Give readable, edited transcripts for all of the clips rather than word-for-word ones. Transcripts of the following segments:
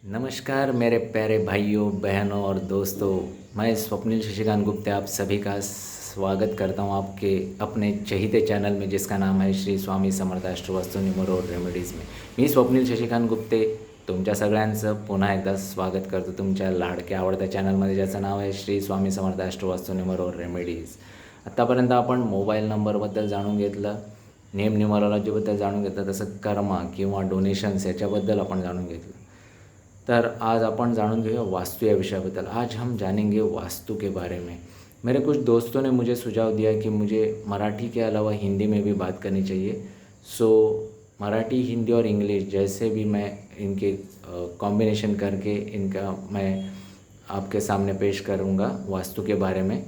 नमस्कार मेरे प्यारे भाइयों बहनों और दोस्तों। मैं स्वप्निल शशिकांत गुप्ता आप सभी का स्वागत करता हूं आपके अपने चहीते चॅनल में, जिसका नाम है श्री स्वामी समर्थ अष्टवस्तू न्यूमरो रेमेडीज में। मी स्वप्निल शशिकांत गुप्ते तुमच्या सगळ्यांचं पुन्हा एकदा स्वागत करतो तुमच्या लाडक्या आवडत्या चॅनलमध्ये, ज्याचं नाव आहे श्री स्वामी समर्थ अष्टवस्तू न्यूमरो रेमेडीज। आत्तापर्यंत आपण मोबाईल नंबरबद्दल जाणून घेतलं, नेम न्यूमरोलॉजीबद्दल जाणून घेतलं, तसं कर्मा किंवा डोनेशन्स याच्याबद्दल आपण जाणून घेतलं। तर आज अपन जाणून घेऊया वास्तु या विषयाबद्दल। आज हम जानेंगे वास्तु के बारे में। मेरे कुछ दोस्तों ने मुझे सुझाव दिया कि मुझे मराठी के अलावा हिंदी में भी बात करनी चाहिए। सो मराठी, हिंदी और इंग्लिश जैसे भी मैं इनके कॉम्बिनेशन करके इनका मैं आपके सामने पेश करूँगा वास्तु के बारे में।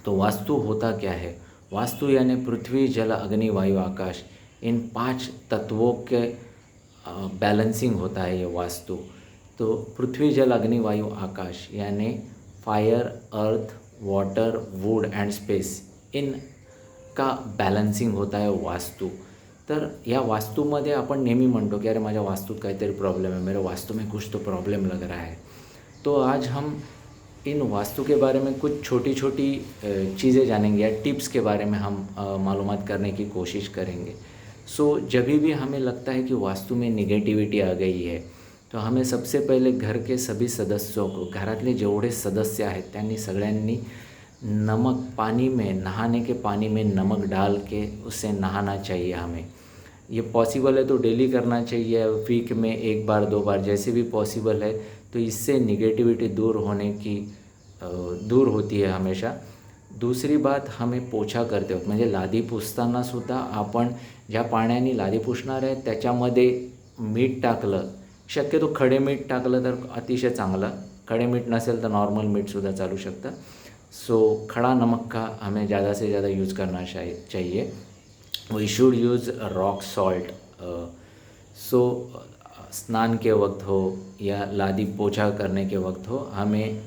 तो वास्तु होता क्या है? वास्तु यानी पृथ्वी, जल, अग्नि, वायु, आकाश, इन 5 तत्वों के बैलेंसिंग होता है ये वास्तु। तो पृथ्वी, जल, अग्नि, वायु, आकाश यानी fire, earth, water, wood and space, इन का बॅलन्सिंग होता है वास्तु। तर या वास्तूमध्ये आपण नेहमी म्हणतो की अरे माझ्या वास्तूत काहीतरी प्रॉब्लेम है, मेरे वास्तु में कुछ तो प्रॉब्लम लग रहा है। तो आज हम इन वास्तु के बारे में कुछ छोटी छोटी चीज़ें जानेंगे या टिप्स के बारे में हम मालूमात करने की कोशिश करेंगे। सो जब भी हमें लगता है कि वास्तु में निगेटिविटी आ गई है, तो हमें सबसे पहले घर के सभी सदस्यों को, घरातले जेवढे सदस्य आहेत त्यांनी सगळ्यांनी नमक पानी में, नहाने के पानी में नमक डाल के उससे नहाना चाहिए हमें। ये पॉसिबल है तो डेली करना चाहिए, वीक में 1 बार 2 बार जैसे भी पॉसिबल है। तो इससे निगेटिविटी दूर होती है हमेशा। दूसरी बात, हमें पोछा करते वक्त म्हणजे लादी पुसताना सुद्धा आपण ज्या पाण्याने लादी पुसणार आहे त्याच्यामध्ये मीठ टाकलं, शक्यतो खडे मीठ टाकलं तर अतिशय चांगलं, खडे मीठ नसेल तर नॉर्मल मीठसुद्धा चालू शकतं। सो खड़ा नमक का हमें ज़्यादा से ज़्यादा यूज़ करना चाहिए। We should use rock salt. So स्नान के वक्त हो या लादी पोछा करने के वक्त हो, हमें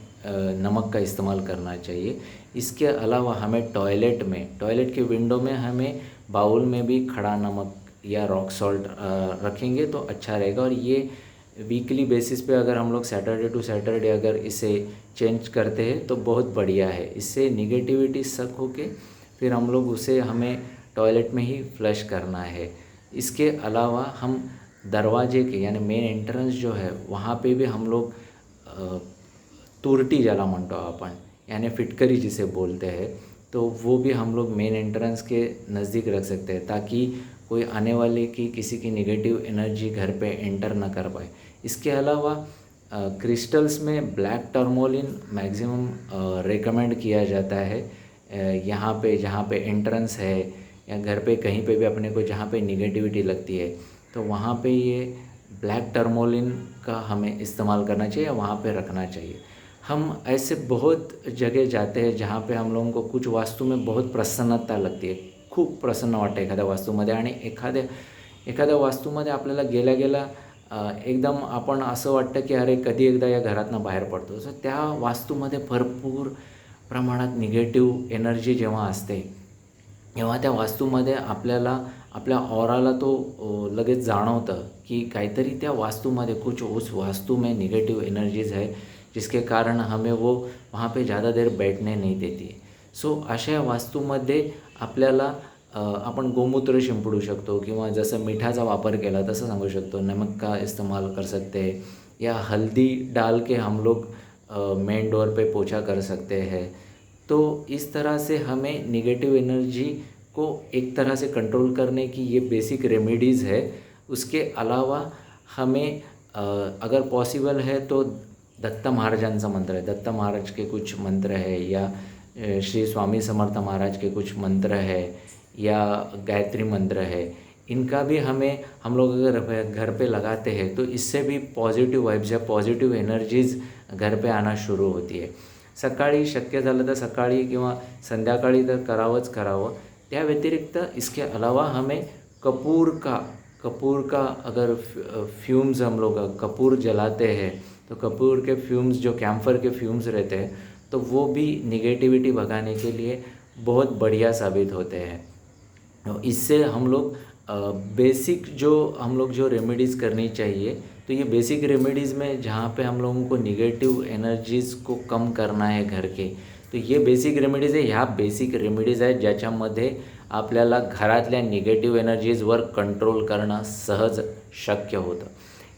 नमक का इस्तेमाल करना चाहिए। इसके अलावा हमें टॉयलेट के विंडो में हमें बाउल में भी खड़ा नमक या रॉक सॉल्ट रखेंगे तो अच्छा रहेगा। और ये वीकली बेसिस पे अगर हम लोग सैटरडे टू सैटरडे अगर इसे चेंज करते हैं तो बहुत बढ़िया है। इससे निगेटिविटी सक होके फिर हम लोग उसे हमें टॉयलेट में ही फ्लश करना है। इसके अलावा हम दरवाजे के यानी मेन एंट्रेंस जो है वहाँ पे भी हम लोग तुरटी ज्याला म्हणतो आपण, यानी फिटकरी जिसे बोलते हैं, तो वो भी हम लोग मेन एंट्रेंस के नज़दीक रख सकते हैं ताकि कोई आने वाले की किसी की नेगेटिव एनर्जी घर पे एंटर ना कर पाए। इसके अलावा क्रिस्टल्स में ब्लैक टर्मोलिन मैक्सिमम रेकमेंड किया जाता है। यहाँ पे जहाँ पे एंट्रेंस है या घर पे कहीं पे भी अपने को जहाँ पे निगेटिविटी लगती है तो वहाँ पे ये ब्लैक टर्मोलिन का हमें इस्तेमाल करना चाहिए, वहाँ पे रखना चाहिए। हम ऐसे बहुत जगह जाते हैं जहाँ पे हम लोगों को कुछ वास्तु में बहुत प्रसन्नता लगती है, खूप प्रसन्न वाटतं एखाद्या वास्तूमध्ये, आणि एखाद्या वास्तूमध्ये आपल्याला गेल्या एकदम आपण असं वाटतं की अरे कधी एकदा या घरातनं बाहेर पडतो। सो त्या वास्तूमध्ये भरपूर प्रमाणात निगेटिव्ह एनर्जी जेव्हा असते तेव्हा त्या वास्तूमध्ये आपल्याला आपल्या ऑराला तो लगेच जाणवतं की काहीतरी त्या वास्तूमध्ये कुछ उस वास्तु में निगेटिव एनर्जीज है, जिसके कारण हमें वो वहाँ पे ज़्यादा देर बैठने नहीं देती है। सो अशा वास्तूमध्ये आपल्याला आपण गोमूत्र शिंपडू शकतो किंवा जसं मिठाचा वापर केला तसं सांगू शकतो, नमक का इस्तेमाल कर सकते हैं या हल्दी डाल के हम लोग मेन डोर पे पोछा कर सकते हैं। तो इस तरह से हमें निगेटिव एनर्जी को एक तरह से कंट्रोल करने की ये बेसिक रेमेडीज़ है। उसके अलावा हमें अगर पॉसिबल है तो दत्त महाराजांचा मंत्र है, दत्त महाराज के कुछ मंत्र है या श्री स्वामी समर्थ महाराज के कुछ मंत्र है या गायत्री मंत्र है, इनका भी हम लोग अगर घर पे लगाते हैं तो इससे भी पॉझिटिव वाइब्स या पॉझिटिव एनर्जीज घर पे आना शुरू होती है। सकाळी शक्य झालं तर सकाळी किंवा संध्याकाळी तर करावं। त्या व्यतिरिक्त इसके अलावा हमें कपूर का अगर फ्यूम्स हम लोग कपूर जलाते हैं तो कपूर के फ्यूम्स जो कैम्फर के फ्यूम्स रहते हैं तो वो भी निगेटिविटी भगाने के लिए बहुत बढ़िया साबित होते हैं। तो इससे हम लोग बेसिक जो हम लोग जो रेमेडीज़ करनी चाहिए तो ये बेसिक रेमेडीज़ में जहाँ पे हम लोगों को निगेटिव एनर्जीज को कम करना आहे घर के, तो ये बेसिक रेमेडीज आहे. ह्या बेसिक रेमेडीज आहेत ज्याच्यामध्ये आपल्याला घरातल्या निगेटिव्ह एनर्जीजवर कंट्रोल करणं सहज शक्य होतं.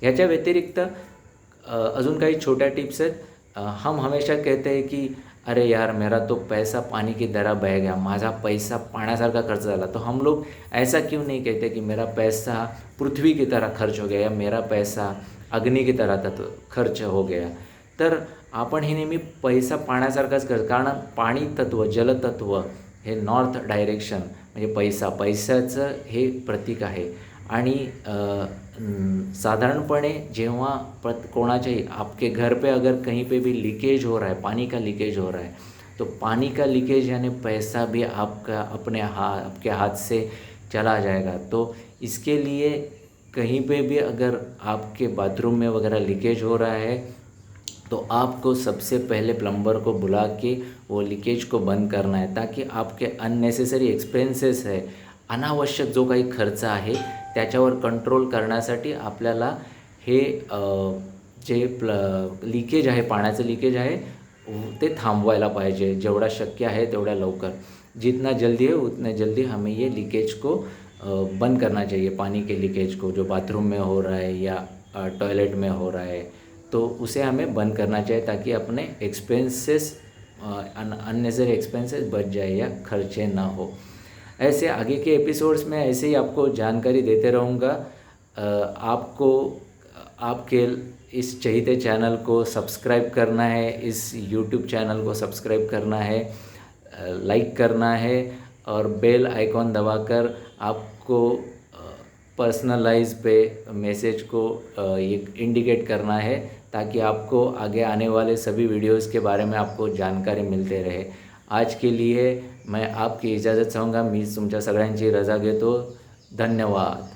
ह्याच्या व्यतिरिक्त अजून काही छोट्या टिप्स आहेत. हम हमेशा कहते हैं कि अरे यार मेरा तो पैसा पानी की तरह बह गया, माझा पैसा पाण्यासारखा खर्च झाला. तो हम लोग ऐसा क्यों नहीं कहते कि मेरा पैसा पृथ्वी की तरह खर्च हो गया या मेरा पैसा अग्नि की तरह खर्च हो गया. तर आपण हे नेहमी पैसा पाण्यासारखाच खर्च, कारण पाणी तत्व जलतत्व हे नॉर्थ डायरेक्शन म्हणजे पैशाचं हे प्रतीक आहे. आणि साधारणपणे जेव्हा कोणाच्याही आपके घर पे अगर कहीं पे भी लीकेज हो रहा है, पानी का लीकेज हो रहा है, तो पानी का लीकेज यानी पैसा भी आपके हाथ से चला जाएगा. तो इसके लिए कहीं पे भी अगर आपके बाथरूम में वगैरह लीकेज हो रहा है तो आपको सबसे पहले प्लम्बर को बुला के वो लीकेज को बंद करना है, ताकि आपके अननेसेसरी एक्सपेन्सेस है, अनावश्यक जो काही खर्च आहे त्याच्यावर कंट्रोल करण्यासाठी आपल्याला हे जे लीकेज आहे, पाण्याचं लीकेज आहे ते थांबवायला पाहिजे जेवढा शक्य आहे तेवढ्या लवकर. जितना जल्दी है उतना जल्दी हमें ये लीकेज को बंद करना चाहिए. पानी के लीकेज को जो बाथरूम में हो रहा है या टॉयलेट में हो रहा है, तो उसे हमें बंद करना चाहिए ताकि अपने एक्सपेंसेस अननेसेसरी एक्सपेंसेस बच जाए या खर्चे ना हो. ऐसे आगे के एपिसोड्स में ऐसे ही आपको जानकारी देते रहूँगा. आपको आपके इस चहीते चैनल को सब्सक्राइब करना है, इस यूट्यूब चैनल को सब्सक्राइब करना है, लाइक करना है और बेल आइकॉन दबाकर आपको पर्सनलाइज पे मैसेज को इंडिकेट करना है, ताकि आपको आगे आने वाले सभी वीडियोस के बारे में आपको जानकारी मिलते रहे. आज के लिए मैं आपकी इजाज़त चाहूँगा. मी तुमच्या सगळ्यांची रजा घेतो. धन्यवाद.